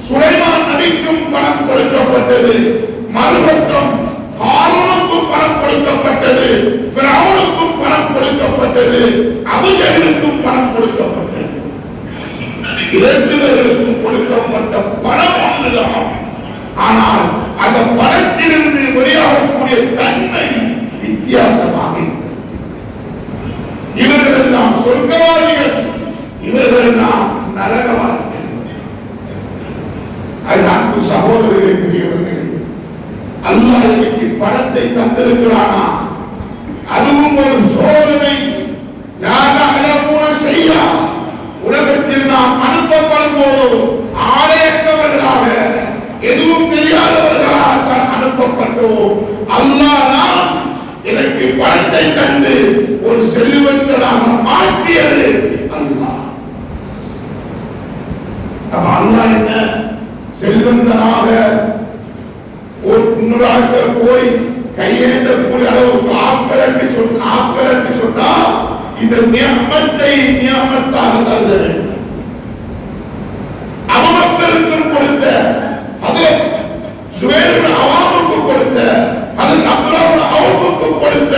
சுலைமான் நபிக்கும் பணம் கொடுக்கப்பட்டது, மறுபக்கம் ஹாரூனுக்கும் பணம் கொடுக்கப்பட்டது, ஃபிரௌனுக்கும் பணம் கொடுக்கப்பட்டது, அபூ ஜஹலுக்கும் பணம் கொடுக்கப்பட்டது. இரண்டு பேருக்கும் கொடுக்கப்பட்ட பணம் ஒன்றுதான். ஆனால் அந்த பணத்திலிருந்து வெளியாகக்கூடிய தன்மை வித்தியாசமாக இருக்கிறது. இவர்கள் எல்லாம் சொர்க்கவாதிகள், இவர்கள் எல்லாம் நரகவாதிகள். அன்பு சகோதரர்களே, பெரியவர்களே, அல்லாஹ் எனக்கு பணத்தை தந்திருக்கிறானா, அதுவும் ஒரு சோதனை. செய்ய உலகத்தில் நாம் அனுப்பப்படும் போது ஆலயத்தவர்களாக, எதுவும் தெரியாதவர்களாக தான் அனுப்பப்பட்டோம். அல்லாஹ் தான் எனக்கு பணத்தை தந்து ஒரு செல்வந்தனாக மாற்றியது அல்லாஹ். அல்லாஹ் என்ன செல்வந்தனாக ஒரு இன்னொரு போய் கையேற்றக்கூடிய அளவுக்கு ஆக்கல் என்று சொன்னா இந்த நியமத்தை நியமத்தாக கருத வேண்டும். அவமக்களுக்கு கொடுத்த, அதில் சுவேர் அவாமுக்கு கொடுத்த, அதில் அப்துல்லாஹ் அவுஃபுக்கு கொடுத்த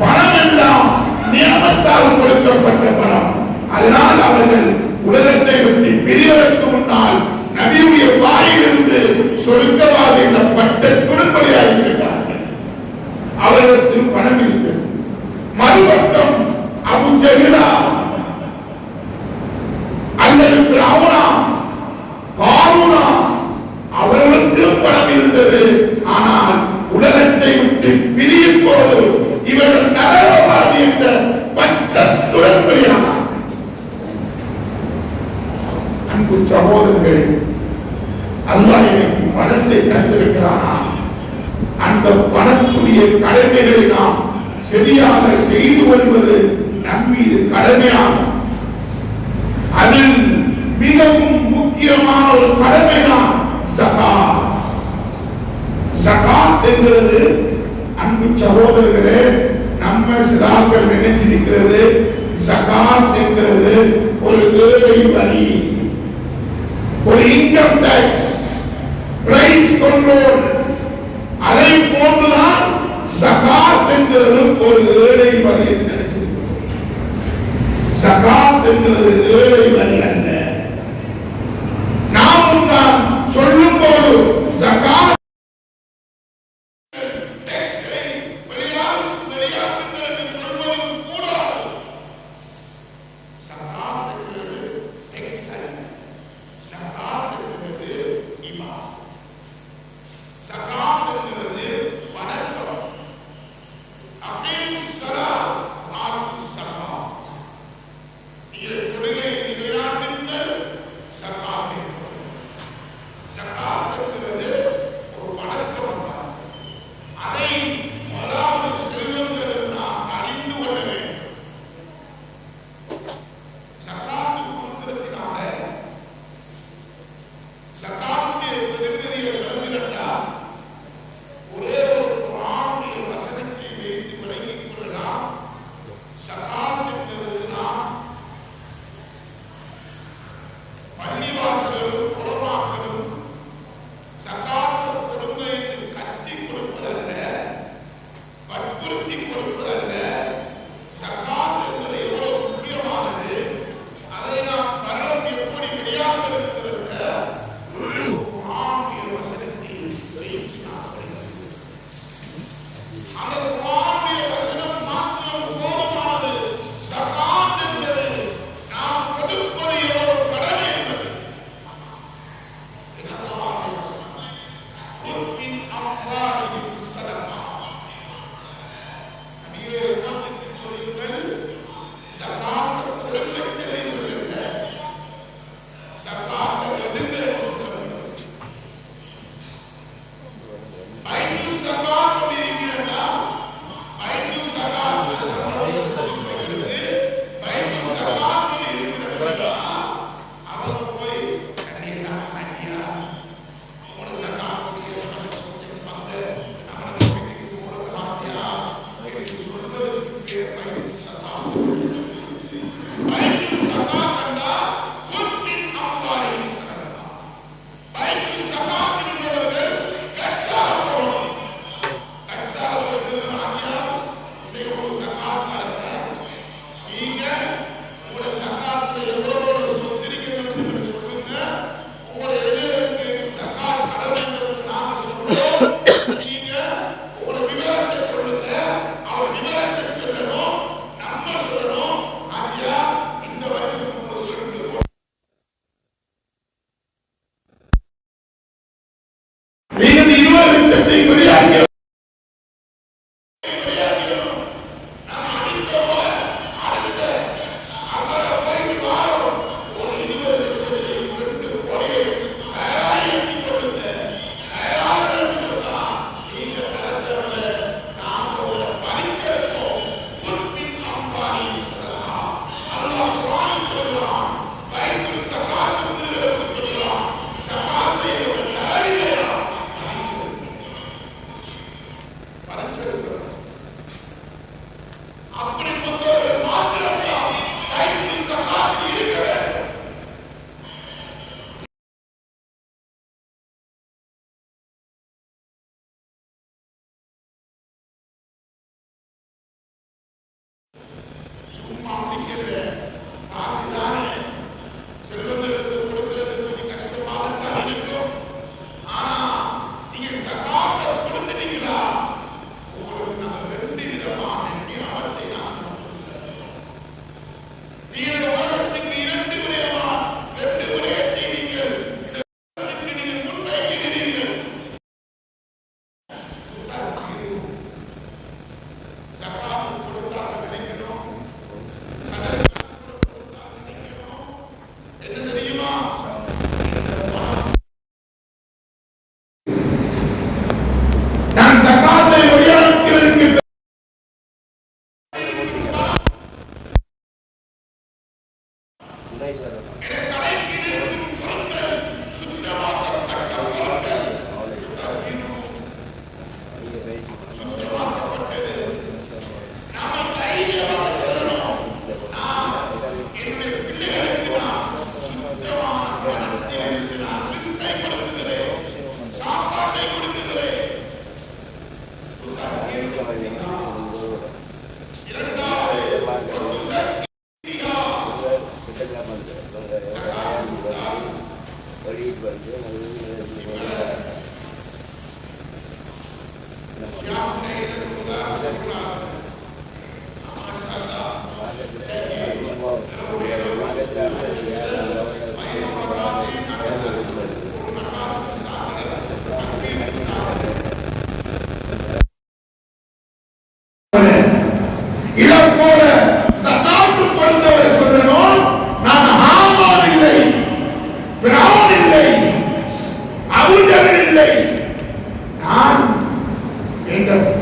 பணம் எல்லாம் நியமத்தாக கொடுக்கப்பட்ட பணம். அதனால் அவர்கள் உலகத்தை விட்டு பிரிவதற்கு முன்னால் நபியுடைய வாயிலிருந்து சொர்க்கவாதி என்ற பட்டத்துடன் வெளியாகிவிட்டார்கள். அவர்களுக்கு பணம் இருந்தது. மறுபக்கம் அபூ ஜஹலா அல்லது ஃபிரௌனா, காரூனா, அவர்களுக்கு பணம் இருந்தது. ஆனால் உலகத்தை விட்டு பிரியும் போது இவர்கள் நரகவாதி என்ற பட்டத்துடன் வெளியானார். அன்பு சகோதரர்களே, அல்லாஹ் எனக்கு பணத்தை தந்திருக்கிறானா, அந்த பணத்துடைய கடமைகளை நாம் சரியாக செய்து வருவது நம்மீது கடமையாகும். அதில் மிகவும் முக்கியமான ஒரு கடமை தான் ஜகாத். ஜகாத் என்கிறது, அன்பு சகோதரர்களே, நம்ம சிலாக்கள் நினைச்சிருக்கிறது ஜகாத் என்கிறது ஒரு ஏழை வரி, ஒரு இன்கம் டாக்ஸ், பிரைஸ் கண்ட்ரோல். அதை போன்றுதான் ஜகாத் என்கிறது ஒரு ஏழை வரி என்று நினைச்சிருக்கிறோம். ஜகாத் என்கிறது ஏழை வரி அல்ல. நாம் தான் சொல்லும் போது ஜகாத்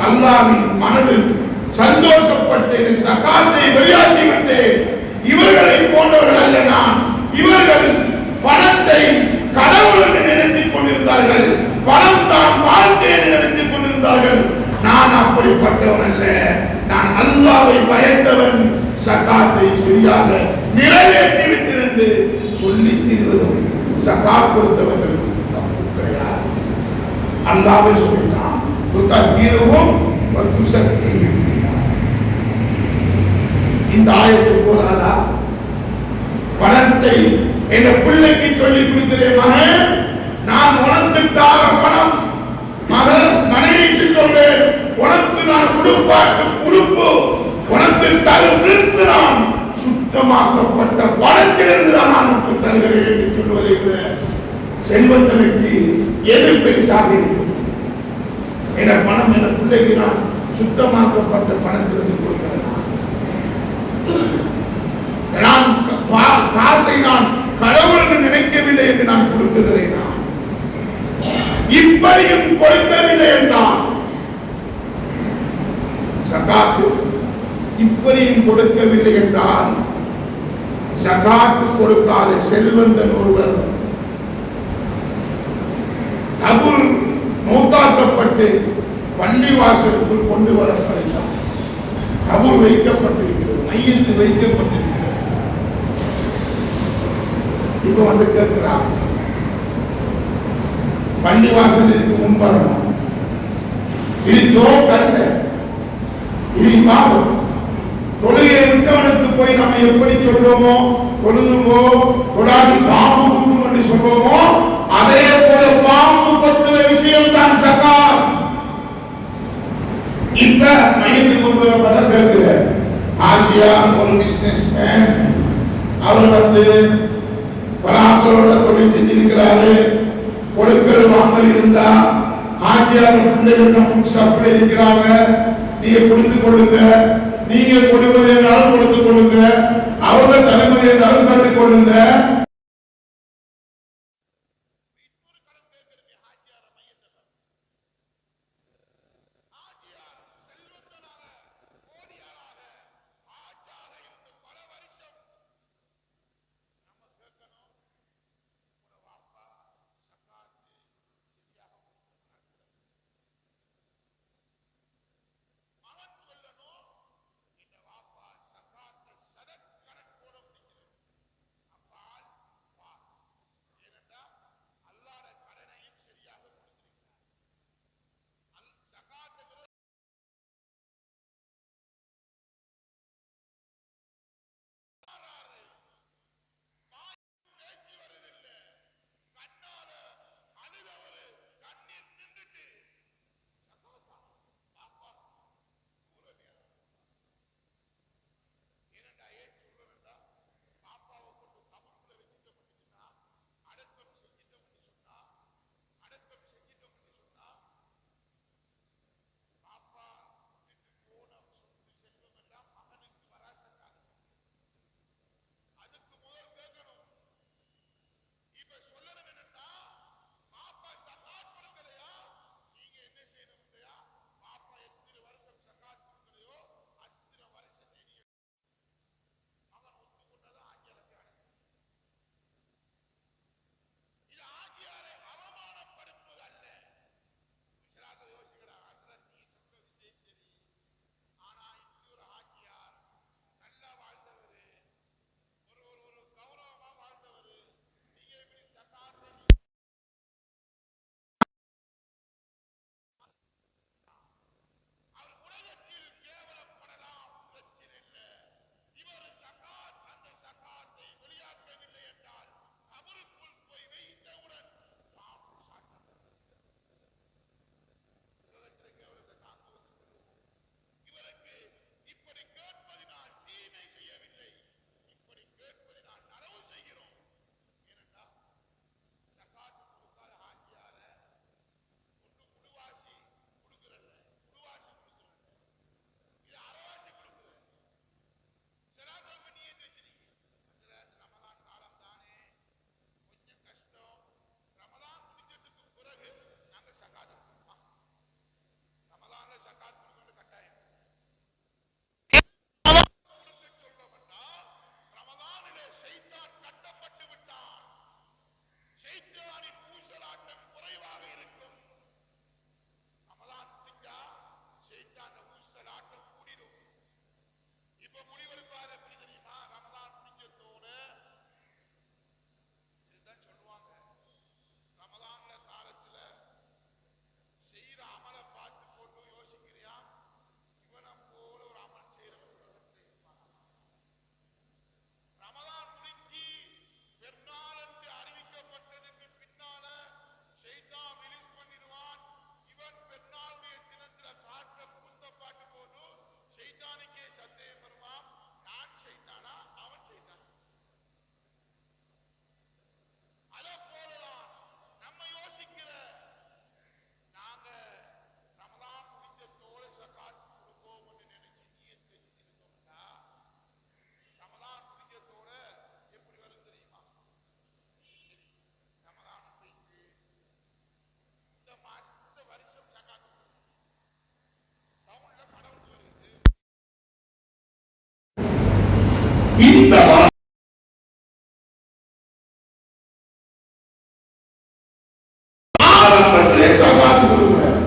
அல்லாஹ்வின் மனதில் சந்தோஷப்பட்டு சகாத்தை வெளியாக்கி விட்டு இவர்களை போன்றவர்கள் அல்ல நான். இவர்கள் பணத்தை கடவுள் என்று நினைத்துக் கொண்டிருந்தார்கள், பணம் தான் வாழ்க்கை என்று நினைத்துக் கொண்டிருந்தார்கள். நான் அப்படிப்பட்டவன் அல்ல, நான் அல்லாஹ்வை பயந்தவன், சகாத்தை சரியாக நிறைவேற்றி விட்டிருந்து சொல்லி தீர்வதும் சகாத் கொடுத்தவர்கள் தப்பு கிடையாது. அல்லாஹ்வே சொல்லிட்டான், துதக்கீருஹும் வ துஸக்கீஹிம். இந்த ஆயத்து போதாதா? பணத்தை என் பிள்ளைக்கு சொல்லிக் கொடுக்கிறேன், மகன் நான் உனக்கு தார பணம், மகன் மனைவிக்கு சொல்றேன் உனக்கு நான் கொடுப்பாட்டு கொடுப்பு, உனக்கு தரும் ரிஸ்க் நான் சுத்தமாக்கப்பட்ட பணத்திலிருந்து தான் நான் உனக்கு தருகிறேன் என்று சொல்வதை விட செல்வந்தனுக்கு எது பெருசாக இருக்கும்? என பணம் என பிள்ளைக்கு நான் சுத்தமாக்கப்பட்ட பணத்திலிருந்து கொடுக்கிறேன். நான் காசை நான் கடவுள் என்று நினைக்கவில்லை என்று நான் கொடுக்குகிறேன். இப்படியும் கொடுக்கவில்லை என்றால் சகாத்து இப்படியும் கொடுக்கவில்லை என்றால் சகாத்து கொடுக்காத செல்வந்தன் ஒருவர் கபூர் மௌத்தாக்கப்பட்டு பள்ளிவாசலுக்குள் கொண்டு வரப்படுகிறார். கபூர் வைக்கப்பட்டிருக்கிறது, மையத்தில் வைக்கப்பட்டிருக்கிறது. இப்ப வந்து கேட்கிறான், பள்ளிவாசலுக்கு முன்பரணும், இது ஜோ கண்ட, இது இமாம். தொழுகையை விட்டவனுக்கு போய் நம்ம எப்படி சொல்றோமோ, தொழுதுங்கோ தொழாது பாம்பு குத்தும் என்று சொல்றோமோ, அதே போல பாம்பு பத்துற விஷயம் தான் சகாத். இப்ப மையத்துக்கு கொண்டு வர கேட்கிற ஆகியா ஒரு பிசினஸ் மேன், அவர் வந்து பலாக்களோட தொழில் செஞ்சிருக்கிறாரு, கொடுக்கல் வாங்கல் இருந்தா ஆகியார் பிள்ளைகள் முன்சாப்பில் இருக்கிறாங்க, நீங்க கொடுத்துக் கொள்ளுங்க, நீங்க கொடுப்பது என்றாலும் கொடுத்துக் கொள்ளுங்க, அவங்க தலைமுறை என்றாலும் கற்றுக் கொள்ளுங்க. இந்த ஆரம்பத்திலே சகாத்து கொடுக்கிறார்.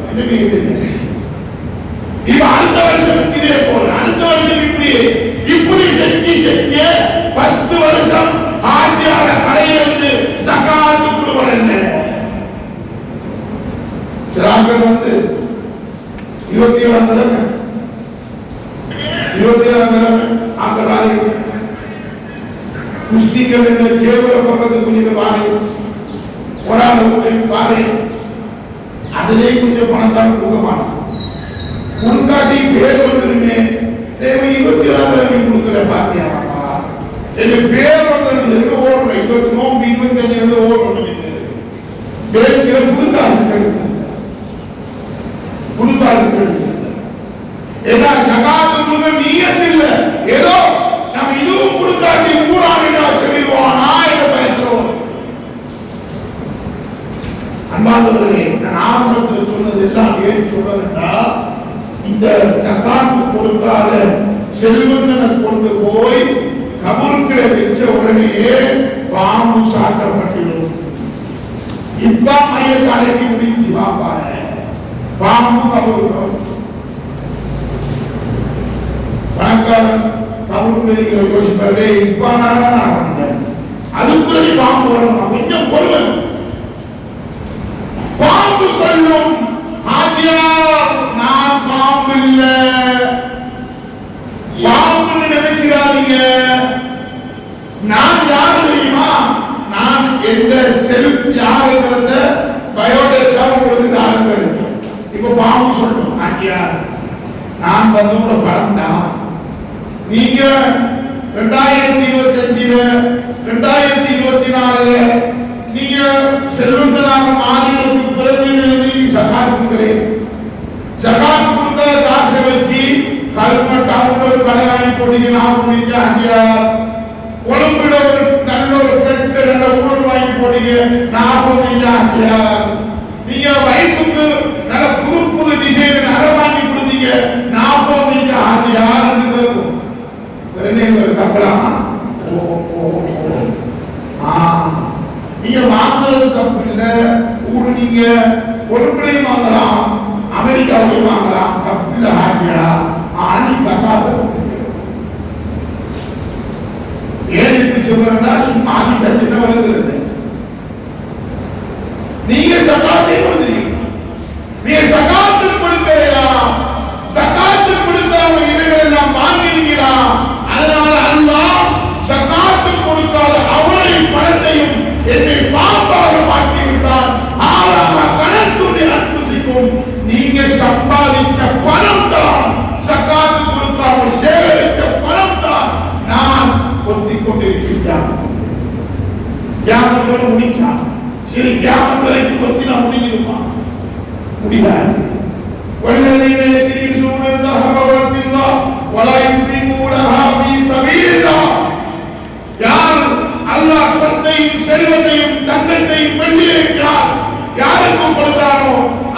இப்ப அடுத்த வருஷம் இதே போல அடுத்த வருஷம் முஸ்லிம்கள் என்ற கேவலப்படுறது கொஞ்சம் பாரு, ஒரு ஆள் பாரு, அதிலே கொஞ்சம் பணத்தால் கொடுக்க மாட்டான். முன்காட்டி பேர் வந்துருமே, தேவை 26 கொடுக்குற பாத்தியா எனக்கு பேர் வந்து ஓடுறேன், 25 ஓடுறேன் பேருக்கிற புதுக்காசு கிடைக்கும், புதுக்காசு கிடைக்கும். ஏன்னா ஜகாத்துக்கு நீயத்து இல்லை, ஏதோ நம்ம இதுவும் கொடுக்காட்டி ஊராக சொல்லிடுவானா என்ற பயத்தில். அன்பானவர்களே, நான் ஆரம்பத்தில் சொன்னது எல்லாம் ஏன் சொல்றதுன்னா, இந்த ஜகாத்து கொடுக்காத செல்வந்தனை கொண்டு போய் கபூர்களை வச்ச உடனேயே பாம்பு சாட்டப்பட்டிடும். இப்ப மைய காலைக்கு முடிச்சு வாப்பான பாம்பு கபூர் பணக்காரன் கபூர் யோசிப்பாரு, இப்ப நான் அதுக்குள்ளே பாம்பு வரணும், கொஞ்சம் பொருள். பாம்பு சொல்லும், நான் பாம்பு இல்ல, பாம்பு நினைக்கிறாதீங்க, நான் யாரு தெரியுமா, நான் எந்த செல்ஃப் யாருங்கிறத பயோடேட்டா உங்களுக்கு தாரம் கிடைக்கும். இப்ப பாம்பு சொல்லணும், நான் வந்து கூட படம் தான். நீங்க 2025 2024 நீங்க செல்வந்தனாக மாநிலத்துக்கு பிறகு சகாத்துங்களே, சகாத்து கொடுத்த காசை வச்சு கல்மட்டாவுக்கு கல்யாணி போட்டீங்க, நான் முடிஞ்ச கொழும்புல ஒரு நல்ல ஒரு பெட்டு நல்ல ஊழல் வாங்கி போட்டீங்க, நான் முடிஞ்ச நீங்க வயிற்றுக்கு நல்ல புது புது டிசைன் நகை வாங்கி கொடுத்தீங்க, நான் முடிஞ்ச தப்பலாமா? நீங்க வாங்குறது தப்பு இல்லை, ஊரு நீங்க பொருட்களையும் வாங்கலாம், அமெரிக்காவையும் வாங்கலாம், தப்பு இல்லை ஆகியா. ஆனால் சகாத ஏன் இப்படி சொல்றா, சும்மா ஆதி சத்தியம் வருகிறது. நீங்க சகாத்தை கொடுத்துறீங்க, நீங்க சகாத்து கொடுக்கலாம், சகாத்து கொடுத்தாங்க இவைகள் எல்லாம் வாங்கினீங்களா? அதனால அல்லாஹ் சகாத்து கொடுக்காத அவரை பணத்தையும் என்னை பாம்பாக மாற்றிவிட்டார். கணக்குடைய அற்புசிக்கும், நீங்க சம்பாதிச்ச பணம் தான், சகாத்து கொடுக்காம சேகரிச்ச பணம் தான் நான் கொத்திக் கொண்டிருக்கின்றான். தியாகத்தோடு முடிச்சான், சரி தியாகங்களை கொத்தினா முடிஞ்சிருமா? முடியாது. والذين يكنزون الذهب والفضة ولا ينفقونها في سبيل الله. யார் அல்லாஹ் சொத்தையும் செல்வத்தையும் தங்கத்தையும் வெள்ளியையும் யாருக்கு கொடுத்தாரோ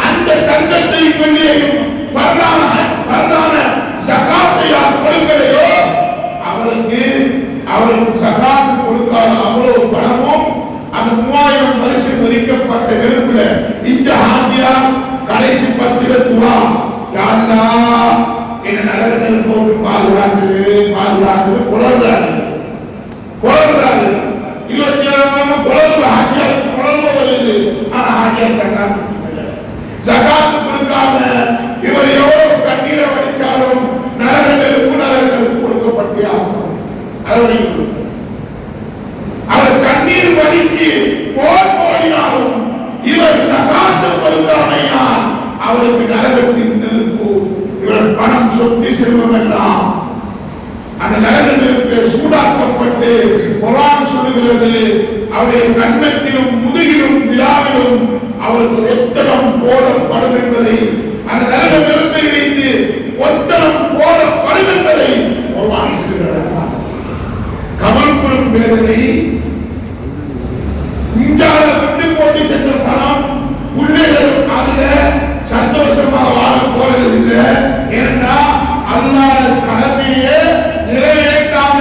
அந்த தங்கத்தையும் வெள்ளியையும் ஃபர்தான ஸகாத்தை யார் கொடுக்கலையோ அவருக்கு ஸகாத் கொடுக்காத அவ்வளவு பணமும் அந்த 3000 வருஷம் வரிக்கப்பட்ட நெருப்புல இந்த ஹாஜியா கடைசி 10 துவா, யா அல்லாஹ் என்ன நரகத்தில் போட்டு பாதுகாத்து குளர்றாரு 27 குளர்வு ஹாஜியா குளர்வு வருது. ஆனா ஹாஜியா ஜகாத் கொடுக்காம இவர் எவ்வளவு கண்ணீரை வடிச்சாலும் நரகங்களுக்கு கொடுக்கப்பட்டே ஆகும். அவர் கண்ணீர் வடிச்சு போடினாலும் இவர் சகாத்து கொடுக்காமையினால் அவருக்கு நரகத்தின் நெருப்பு, இவர் பணம் சொத்து செல்வம் எல்லாம் அந்த நரக நெருப்பு சூடாக்கப்பட்டு குர்ஆன் சொல்லுகிறது, அவருடைய கன்னத்திலும் முதுகிலும் விழாவிலும் அவருக்கு ஒத்தனம் போடப்படும் என்பதை, அந்த நரக நெருப்பை வைத்து ஒத்தனம் போடப்படும் என்பதை குர்ஆன் சொல்லுகிறது. கமல்புரம் வேதனை இந்தியால விட்டு போட்டி சென்ற பணம் பிள்ளைகளும் அதுல சந்தோஷமாக வாழ போறது இல்லை. ஏன்னா அல்லாஹ் கடமையே நிறைவேற்றாம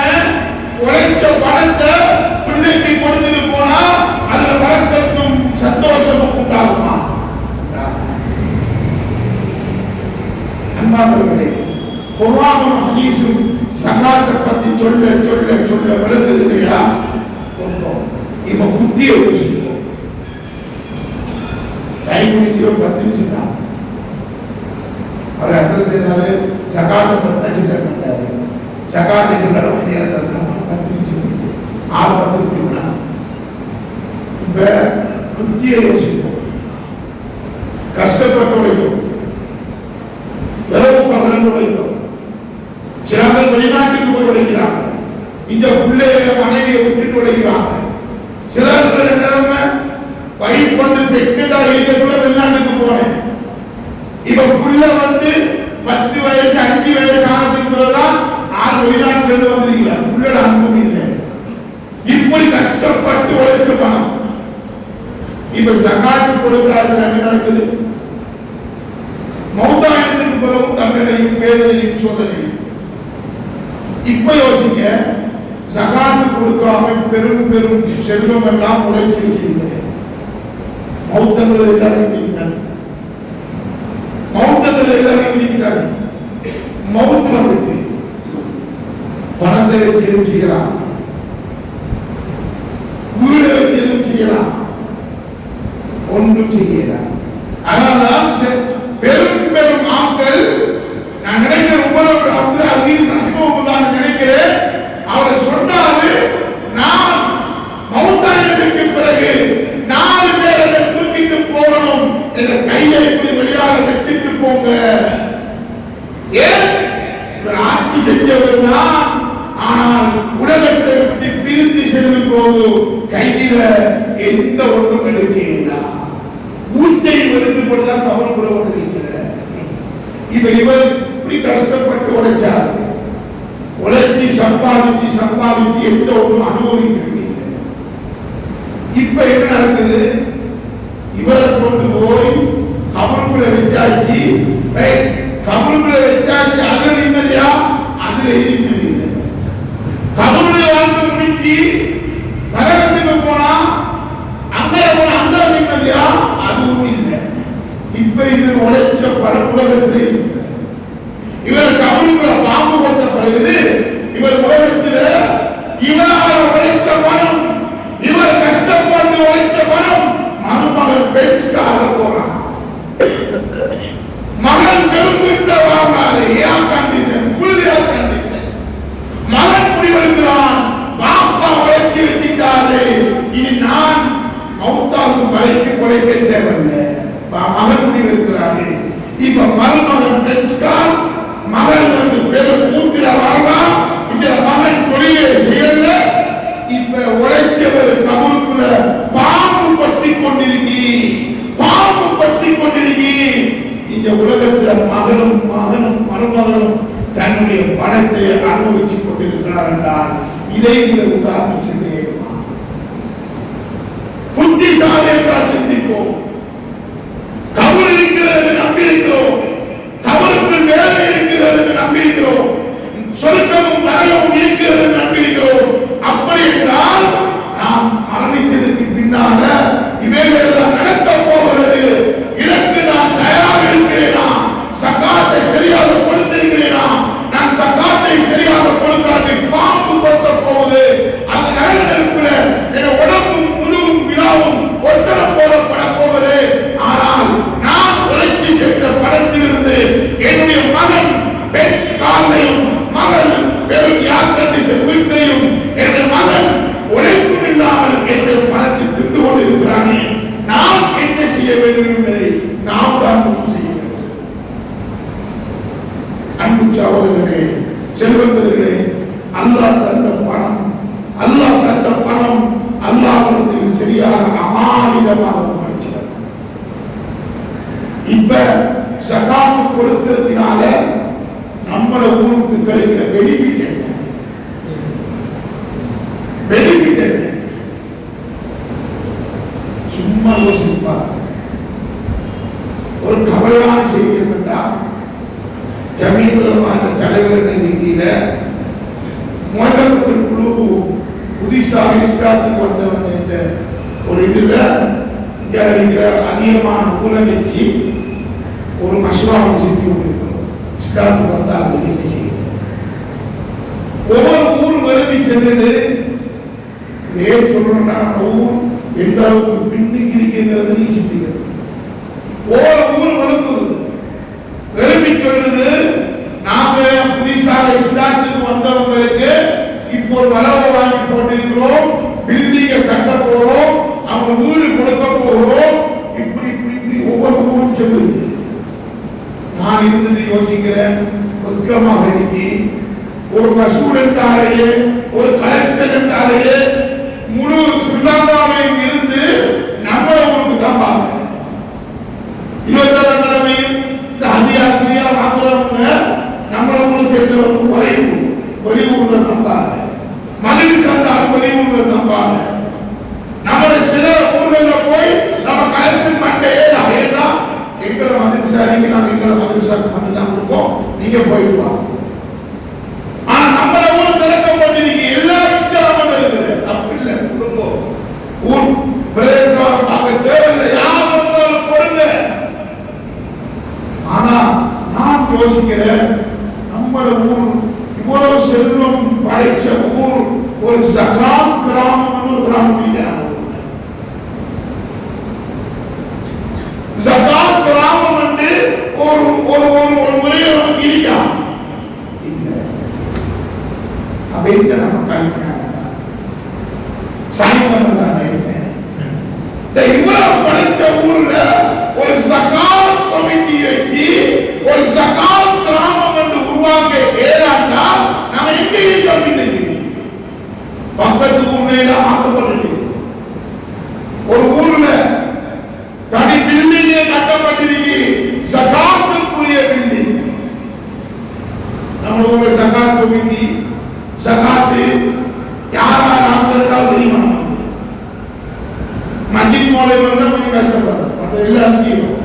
உழைச்ச பணத்தை பிள்ளைக்கு கொடுத்துட்டு போனா அதுல வழக்கத்தும் சந்தோஷமும் உண்டாகுமா? அன்பானவர்களே, குர்ஆனும் ஹதீஸும் சகாத்தை பத்தி சொல்ல சொல்ல சொல்ல விளங்குது இல்லையா? இப்ப புத்திய யோசிக்கிறோம், கைமுடிக்கிற 10 நிமிஷம் தான் அவர் அசத்தினாரு. சகாத்தை பத்தி சின்ன பண்ணாரு, சகாத்துக்கு நடவடிக்கை 10 நிமிஷம் ஆர்வத்திற்கு இப்ப புத்திய யோசிப்போம். கஷ்டப்பட்டு உழைக்கும், இரவு பகலந்து உழைக்கும். சிலர்கள் வெளிநாட்டுக்கு போய் உழைக்கிறாங்க, இந்த பிள்ளைய மனைவியை விட்டுட்டு உழைக்கிறாங்க. சிலர்கள் நிலைமை வைஃப் வந்து பெற்றா இருக்கக்குள்ள வெளிநாட்டுக்கு போனேன். இப்ப புள்ள வந்து 10 வயசு 5 வயசு ஆனதுக்கு போதுதான் 6 வெளிநாட்டுல இருந்து வந்திருக்கிறார். புள்ளோட அன்பும் இல்லை. இப்படி கஷ்டப்பட்டு உழைச்ச பணம் இப்ப சகாத்து கொடுக்கிறார்கள். என்ன நடக்குது? மௌதாயத்திற்கு பிறகு தண்டனையும் வேதனையும் சோதனையும். இப்ப யோசிக்க, சகாத்து கொடுக்காம பெரும் பெரும் செல்வம் எல்லாம் உழைச்சி வச்சிருக்கிறேன். மௌத்தங்கள் எல்லாரும் இருக்கிறாங்க, மௌத்தங்கள் எல்லாரும் இருக்கிறாங்க. மௌத்து வந்துட்டு பணத்தை வச்சு எதுவும் செய்யலாம், வீடை வச்சு எதுவும் செய்யலாம், ஒன்றும் செய்யலாம். அதனால்தான் பெரும் பெரும் ஆட்கள், நான் நினைக்கிறேன் உங்களோட அப்துல் அசீஸ் ரஹிமஹுல்லாஹ் நினைக்கிறேன், அவர் சொன்னாரு, நான் மௌத்தாயினத்துக்கு பிறகு 4 பேரை தூக்கிட்டு போகணும், என்ற கையை வெளியாக வச்சுட்டு போங்க. ஏன் இவர் ஆட்சி செஞ்சவர் தான், ஆனால் உலகத்தை விட்டு பிரிந்து செல்லும் போது கையில எந்த ஒன்றும் எடுக்கிறா, ஊட்டை எடுத்துப்பட்டுதான் தவறு கூட இருக்கிறார். இவர் இப்படி கஷ்டப்பட்டு உழைச்சார், உழைச்சி சம்பாதிச்சு சம்பாதிச்சு எந்த ஒன்றும் அனுபவிக்கிறது. இப்ப என்ன நடக்குது? இவரை கொண்டு போய் கபருக்குள்ள வச்சாச்சு, கபருக்குள்ள வச்சாச்சு. அதுல நிம்மதியா? அதுல நிம்மதி இல்லை. கபருடைய வாழ்க்கை முடிச்சு நரகத்துக்கு போனா அங்கே போன அந்த நிம்மதியா? அதுவும் இல்லை. இப்ப இது உழைச்ச பல உலகத்தில் இவர் கபருக்குள்ள பாம்பு கொட்டப்படுகிறது. இவர் உலகத்தில் இவரால் உழைச்ச பணம், இவர் கஷ்டப்பட்டு உழைச்ச பணம் மருமகன் பென்ஸ்காக போறான். மகன் பெருமிட்ட வாங்காது, ஏன் கண்டிஷன், குளிரியா கண்டிஷன். மகன் முடிவெடுக்கிறான், பாப்பா உழைச்சி வச்சிட்டாரு, இனி நான் மௌத்தாவுக்கு வரைக்கு குறைக்க தேவையில்லை. மகன் முடிவெடுக்கிறாரு. இப்ப மருமகன் பென்ஸ்கார், மகன் வந்து பெரும் கூட்டில வாங்கா, இந்த மகன் தொழிலை செய்யல. இப்ப உழைச்சவர் கபருக்குள்ள பாம்பு பற்றி கொண்டிருக்கி, பாம்பு பற்றி கொண்டிருக்கி. இந்த உலகத்தில் மகனும் மகனும் மருமகனும் தன்னுடைய பணத்தை அனுபவித்துக் கொண்டிருக்கிறார் என்றால் இதை விட உதாரணம் சிந்திக்கணுமா? புத்திசாலி என்றால் சிந்திப்போம். கபர் இருக்கிறது நம்பியிருக்கிறோம், கபருக்கு வேலை இருக்கிறது நம்பியிருக்கிறோம், சொர்க்கமும் நரகமும் இருக்கிறது நம்பியிருக்கிறோம். அப்படி என்றால் நாம் மரணித்ததற்கு பின்னால இவைகள் நடக்க போகிறது. இதற்கு நான் தயாராக இருக்கிறேனா? சகாத்தை சரியாக கொடுத்திருக்கிறேனா? நான் சகாத்தை சரியாக கொடுக்காது பாம்பு கொத்த போகுது. அந்த நரகத்திற்குள்ள என் உடம்பும் முழுவும் விழாவும் ஒத்தரம் போடப்பட போவது. ஆனால் நான் உழைச்சி சென்ற படத்திலிருந்து என்னுடைய மகன் பென்ஸ் காலையும் மகன் பெரும் யாத்திரை வீட்டையும் என் மகன் உழைப்பும் இல்லாமல் என்னுடைய பணத்தை திட்டு கொண்டிருக்கிறானே, நாம் என்ன செய்ய வேண்டும் என்பதை நாம் தான் முடிவு செய்ய வேண்டும். அன்பு சகோதரர்களே, செல்வந்தர்களே, அல்லாஹ் தந்த பணம், அல்லாஹ் தந்த பணம் அல்லாஹ்விடத்தில் சரியாக அமானிதமாக படிச்சிடும். இப்ப சகாத்து கொடுக்கிறதுனால நம்மள ஊருக்கு கிடைக்கிற பெனிஃபிட் என்ன? பெனிஃபிட் என்ன? சும்மா யோசிப்பார். ஒரு கவலையான செய்தி என்னென்றால், ஜமீன்மான தலைவர் ரீதியில முதல் குழு புதிசாக இஸ்லாத்துக்கு வந்தவன் என்ற ஒரு இதுல அதிகமான ஊரை வச்சு ஒரு மசூராவை செஞ்சு கொண்டிருக்கிறோம். இஸ்லாத்துக்கு வந்தால் என்ன செய்யும்? ஒவ்வொரு ஊர் விரும்பி சென்றது. இதே சொல்லணும்னா ஊர் எந்த அளவுக்கு பின்னுக்கு இருக்கிறது சிந்திக்கிறது. ஒவ்வொரு ஊர் வளர்க்குது விரும்பி சொல்றது, நாம புதிசாக இஸ்லாத்துக்கு வந்தவங்களுக்கு இப்போ வளவை வாங்கி போட்டிருக்கிறோம், பில்டிங்கை கட்ட போறோம், அவங்க வீடு கொடுக்க போகிறோம். இப்படி இப்படி இப்படி ஒவ்வொரு ஊரும் சொல்லுது. நான் இருந்துட்டு யோசிக்கிறேன், பக்கமாக இருக்கி ஒரு வசூல் என்றாலேயே, ஒரு கலெக்ஷன் என்றாலேயே முழு ஸ்ரீலங்காவையும் இருந்து நம்ம ஊருக்கு தான் பார்க்க 27ஆம் கிழமையில் இந்த அதிகாரியா வாங்குறவங்க நம்மள ஊருக்கு சேர்ந்தவங்க வெளியூர்ல நம்பாங்க, மதுரை சார்ந்தால் வெளியூர்ல நம்பாங்க. நம்மளோட சில ஊர்களில் போய் நம்ம கலெக்ஷன் பண்ணே ஏன்னா எங்களை மதுரைசாரிக்கு நாங்கள் எங்களை மதுரைசாருக்கு மட்டும் தான் கொடுப்போம், நீங்க போயிடுவோம். ஆனா நம்மள ஊர் திறக்கப்பட்டிருக்க எல்லா விச்சாரமும் இருக்குது, தப்பு இல்லை. குடும்பம் ஊர் பிரதேசம் பார்க்க தேவையில்லை, யார் வந்தாலும் கொடுங்க. ஆனா நான் யோசிக்கிறேன், நம்மள ஊர் இவ்வளவு செல்வம் படைச்ச ஊர் ஒரு ஜகாத் கிராமம், ஒரு கிராமம் ஜகாத் கிராமம் வந்து ஒரு ஒரு ஒரு முறையை நமக்கு இருக்கா அப்படின்னு நம்ம கல்வியாக சாயங்காலம் தான் இவ்வளவு படைச்ச ஊர்ல ஒரு ஜகாத் கமிட்டி வச்சு ஒரு ஜகாத் கிராமம் என்று உருவாக்க ஏறாண்டா நம்ம எங்க இருக்கோம்? பக்கத்து ஊர்ல ஆக்கப்பட்டு ஒரு ஊர்ல தனி பில்டிங்கே கட்டப்பட்டிருக்கு, ஜகாத்துக்குரிய பில்டிங். நம்ம ஊர்ல ஜகாத் கமிட்டி ஜகாத்து யாரா நாங்கள் தெரியுமா? மஜித் மோலை வந்து கொஞ்சம் கஷ்டப்படுறோம், மற்ற எல்லாம் தீரும்.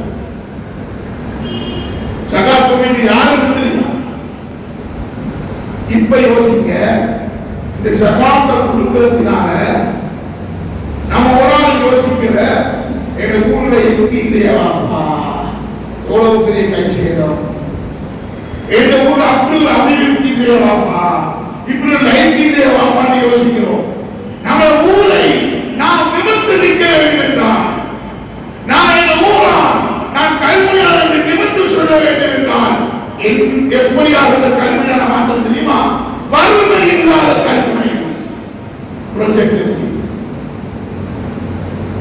ஜகாத் கமிட்டி யாருக்கு தெரியும்? இப்ப யோசிங்க, இந்த ஜகாத்தை கொடுக்கிறதுனால நம்ம ஒரு நாள் யோசிக்கிற எங்க ஊர்ல எதுக்கு இல்லையா, எவ்வளவு பெரிய கை செய்யறோம். எங்க ஊர்ல அப்படி ஒரு அபிவிருத்தி இல்லையாப்பா, இப்படி லைஃப் இல்லையாப்பான்னு யோசிக்கிறோம். நம்ம ஊரை நாம் நிமிர்ந்து நிற்க வேண்டும் என்றால், நான் எங்க ஊரா நான் கல்வியாளர் நிமிர்ந்து சொல்ல வேண்டும் என்றால் எப்படியாக இந்த கல்வியான மாற்றம் தெரியுமா? வறுமை இல்லாத கல்வி ப்ரொஜெக்ட்,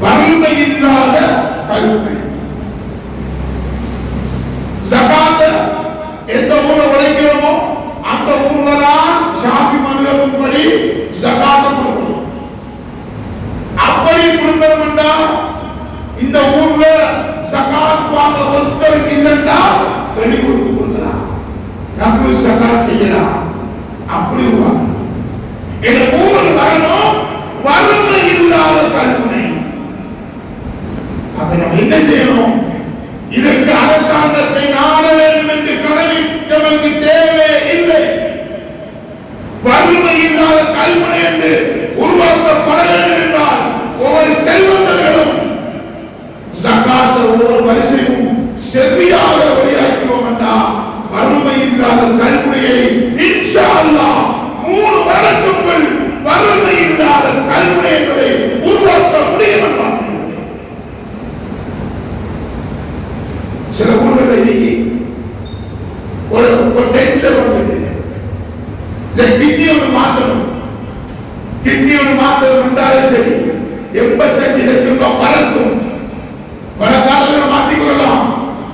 வறுமை இல்லாத கல்வி. ஜகாத் எந்த ஊர்ல உழைக்கிறோமோ அந்த ஊர்ல தான் ஷாஃபி மதுஹப் படி ஜகாத் கொடுக்கணும். அப்படி கொடுக்கணும் என்றால் இந்த ஊர்ல ஜகாத் வாங்க ஒருத்தருக்கு இல்லைன்னா வெளியூருக்கு கொடுக்கலாம், நம்ம ஜகாத் செய்யலாம். அப்படி எங்க ஊர் வரணும், வறுமை இல்லாத கல்வி. அப்ப நம்ம என்ன செய்யணும்? இதற்கு அரசாங்கத்தை நாட வேண்டும் என்று கடமை நமக்கு தேவை இல்லை. வறுமை இல்லாத கல்வி என்று உருவாக்கப்பட வேண்டும் என்றால் ஒவ்வொரு செல்வந்தர்களும் ஜகாத் ஒவ்வொரு வரிசையும் சரியாக வெளியாக்குவோம் என்றால் வறுமை இல்லாத கல்வியை இன்ஷா அல்லாஹ் 3 வருடத்துக்குள் வறுமை இல்லாத கல்வி என்பதை உருவாக்க முடியும் என்றார். சில ஊர்களில் ஒரு டென்ஷன் வந்துட்டு இந்த கிட்னி ஒன்று மாற்றணும், கிட்னி ஒன்று மாற்றணும் என்றாலும் சரி 85 லட்சம் ரூபாய் பறக்கும். பல காலத்தில் மாற்றிக்கொள்ளலாம்.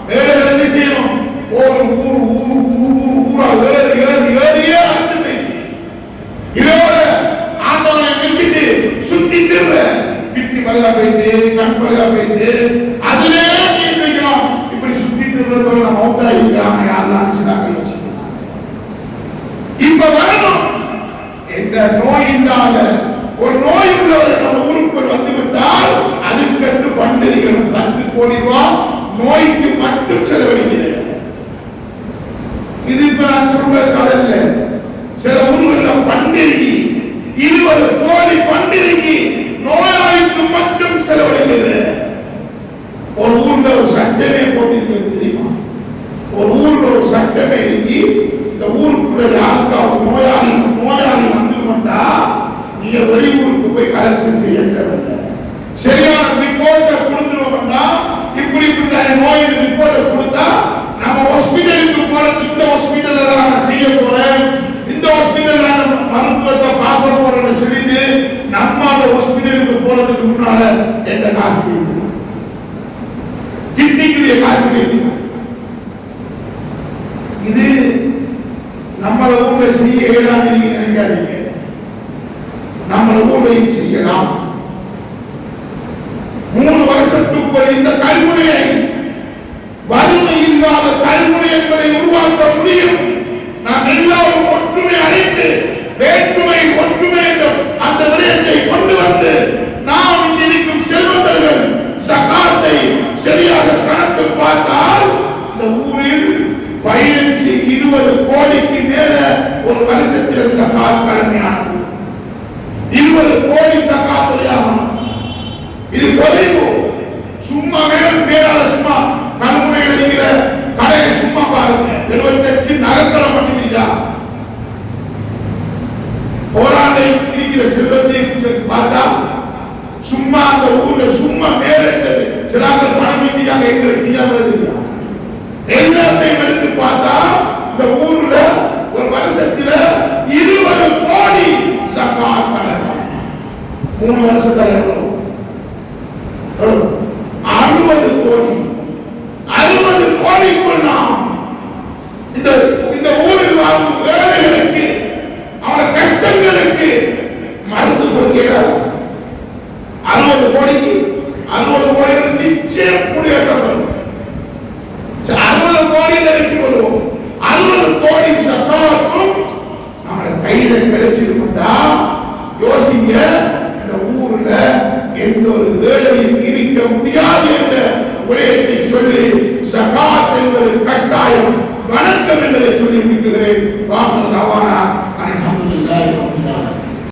வேற என்ன செய்யணும்? ஒரு ஊர் ஊர் ஊர் ஊரா ஏறி ஏறி ஏறியே அறுத்து போயிடுச்சு. இதோட ஆண்டவனை வச்சுட்டு சுத்தி திரும்ப கிட்னி பழுதா போயிட்டு, கண் பழுதா போயிட்டு, அதிலே வைக்கலாம். இப்படி சுத்தி திரும்ப மௌத்தா இருக்கிறாங்க. யாரெல்லாம் இப்ப வரணும் என்ற நோய் இல்லாத ஒரு நோய் உள்ளவர் நம்ம ஊருக்கு வந்துவிட்டால் அதுக்கு ஃபண்ட் இருக்கிறோம். 10 கோடி ரூபாய் நோய்க்கு மட்டும் செலவழிக்கிறேன். இது இப்ப நான் சொல்ற கதை இல்ல. சில ஊர்களில் ஃபண்ட் இருக்கு, 20 கோடி ஃபண்ட் இருக்கு, நோயாளிக்கு மட்டும் செலவழிக்கிறேன். ஒரு ஊர்ல ஒரு சட்டமே போட்டிருக்கிறது தெரியுமா? ஒரு ஊர்ல ஒரு சட்டமே இருக்கு, இந்த ஊருக்குள்ள யாருக்காவது நோயாளி வந்துருந்தா நீங்க வெளியூருக்கு போய் கலெக்ஷன் செய்ய தேவையில்லை. சரியான ரிப்போர்ட்டை கொடுத்துருவோம்னா இப்படி நோய் ரிப்போர்ட்டை கொடுத்தா நம்ம ஹாஸ்பிட்டலுக்கு போறது, இந்த ஹாஸ்பிட்டல்ல நான் செய்ய போறேன், இந்த ஹாஸ்பிட்டல்ல மருத்துவத்தை முன்னால எந்த காசு கேட்கிறான், கிட்னிக்குரிய காசு கேட்கிறான். இது நம்மள ஊர்ல செய்ய இயலாது நீங்க நினைக்காதீங்க, நம்மள ஊரையும் செய்யலாம். 3 வருஷத்துக்குள் இந்த கல்முனையை வறுமை இல்லாத கல்முனை என்பதை உருவாக்க முடியும். நாம் எல்லாரும் ஒற்றுமை அடைந்து வேற்றுமை ஒற்றுமை என்ற அந்த விடயத்தை கொண்டு வந்து நாம் இங்கிருக்கும் செல்வந்தர்கள் சகாத்தை சரியாக கணக்கு பார்த்தால் இந்த ஊரில் 15-20 கோடிக்கு மேல ஒரு வருஷத்தில் சகாத் கடமையானது. 20 கோடி சகாத்துறையாகும். இது குறைவு. சும்மா மேலால சும்மா கல்முனையில் இருக்கிற கடையை சும்மா பாருங்க, 78 நகர்த்தலை மட்டும் இருக்கா. போராட்டை இருக்கிற செல்வத்தை பார்த்தா சும்மா அந்த ஊர்ல சும்மா மேலிட்டது சிலாக்கள் பணம் வைக்கிறாங்க, எங்களுக்கு எல்லாத்தையும் எடுத்து பார்த்தா இந்த ஊர்ல ஒரு வருஷத்துல 20 கோடி சகாத் கடமை. 3 வருஷத்துல 60 கோடி. 60 கோடிக்குள் நாம் இந்த ஊரில் வாழும் ஏழைகளுக்கு அவன கஷ்டங்களுக்கு மருந்து கொடுக்கிறார். 60 கோடிக்கு 60 கோடிகள் நிச்சயம் குடியேற்றப்படும். 60 கோடி நினைச்சு கொள்வோம். 60 கோடி சகாத்தும் நம்மள கையில கிடைச்சிருந்தா யோசிங்க, இந்த ஊர்ல எந்த ஒரு ஏழையும் இருக்க முடியாது என்ற விடயத்தை சொல்லி சகாத் என்பது கட்டாயம் வணக்கம் என்பதை சொல்லி முடிக்கிறேன்.